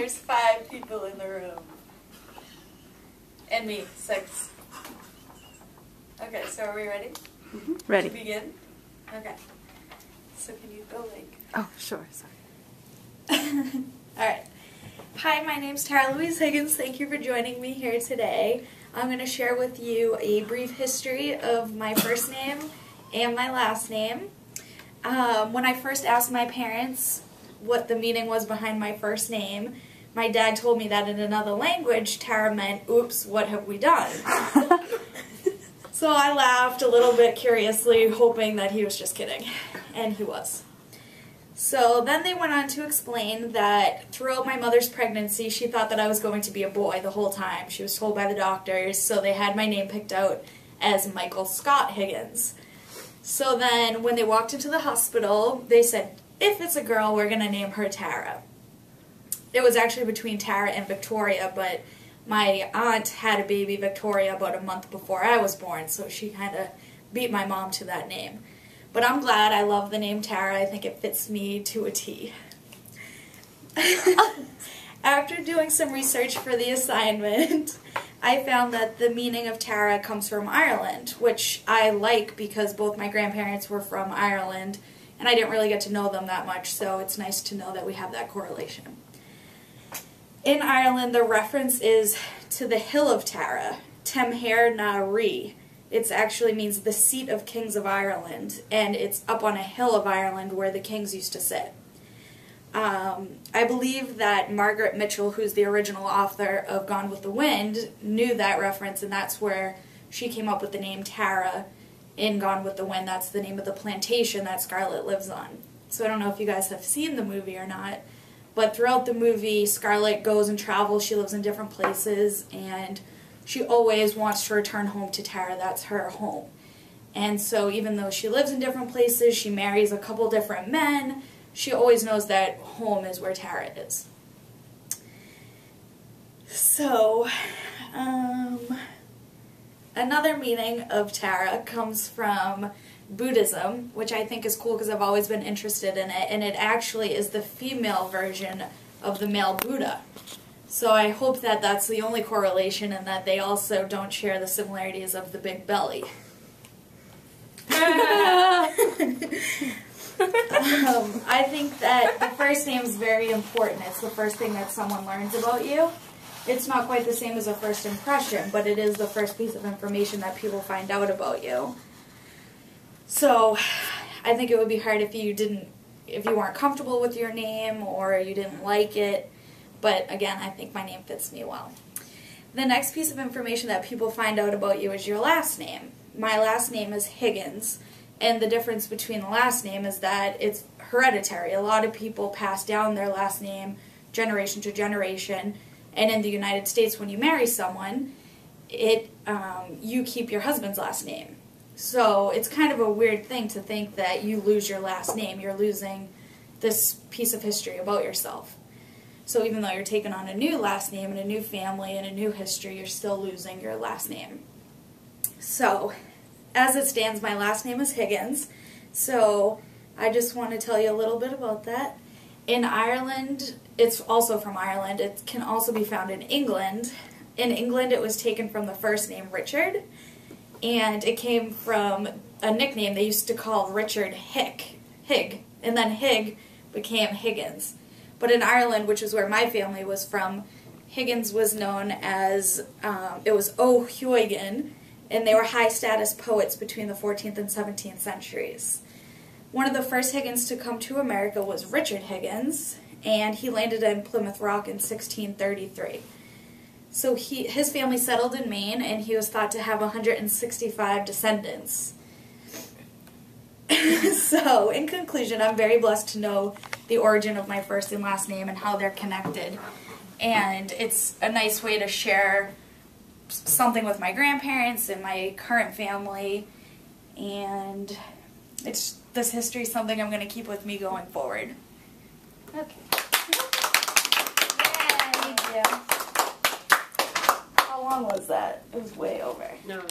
There's 5 people in the room. And me, 6. Okay, so are we ready? Ready. To begin? Okay. So can you go like... Oh, sure, sorry. Alright. Hi, my name's Tara Louise Higgins. Thank you for joining me here today. I'm going to share with you a brief history of my first name and my last name. When I first asked my parents what the meaning was behind my first name, my dad told me that in another language, Tara meant, oops, what have we done? So I laughed a little bit curiously, hoping that he was just kidding. And he was. So then they went on to explain that throughout my mother's pregnancy, she thought that I was going to be a boy the whole time. She was told by the doctors, so they had my name picked out as Michael Scott Higgins. So then when they walked into the hospital, they said, if it's a girl, we're going to name her Tara. It was actually between Tara and Victoria, but my aunt had a baby, Victoria, about a month before I was born, so she kind of beat my mom to that name. But I'm glad. I love the name Tara. I think it fits me to a T. After doing some research for the assignment, I found that the meaning of Tara comes from Ireland, which I like because both my grandparents were from Ireland, and I didn't really get to know them that much, so it's nice to know that we have that correlation. In Ireland, the reference is to the hill of Tara, Temhair na Rí. It actually means the seat of kings of Ireland, and it's up on a hill of Ireland where the kings used to sit. I believe that Margaret Mitchell, who's the original author of Gone with the Wind, knew that reference, and that's where she came up with the name Tara in Gone with the Wind. That's the name of the plantation that Scarlett lives on. So I don't know if you guys have seen the movie or not, but throughout the movie, Scarlett goes and travels. She lives in different places, and she always wants to return home to Tara. That's her home. And so even though she lives in different places, she marries a couple different men, she always knows that home is where Tara is. So, another meaning of Tara comes from Buddhism, which I think is cool because I've always been interested in it, and it actually is the female version of the male Buddha. So I hope that that's the only correlation and that they also don't share the similarities of the big belly. I think that the first name is very important. It's the first thing that someone learns about you. It's not quite the same as a first impression, but it is the first piece of information that people find out about you. So I think it would be hard if you weren't comfortable with your name or you didn't like it. But again, I think my name fits me well. The next piece of information that people find out about you is your last name. My last name is Higgins, and the difference between the last name is that it's hereditary. A lot of people pass down their last name generation to generation, and in the United States, when you marry someone, you keep your husband's last name. So it's kind of a weird thing to think that you lose your last name. You're losing this piece of history about yourself. So even though you're taking on a new last name and a new family and a new history, you're still losing your last name. So, as it stands, my last name is Higgins. So, I just want to tell you a little bit about that. In Ireland, it's also from Ireland. It can also be found in England. In England, it was taken from the first name Richard, and it came from a nickname they used to call Richard Hig, and then Hig became Higgins. But in Ireland, which is where my family was from, Higgins was known as, it was O'Huigan, and they were high-status poets between the 14th and 17th centuries. One of the first Higgins to come to America was Richard Higgins, and he landed in Plymouth Rock in 1633. So his family settled in Maine, and he was thought to have 165 descendants. So, in conclusion, I'm very blessed to know the origin of my first and last name and how they're connected. And it's a nice way to share something with my grandparents and my current family. And this history is something I'm going to keep with me going forward. Okay. Thank you. How long was that? It was way over. No.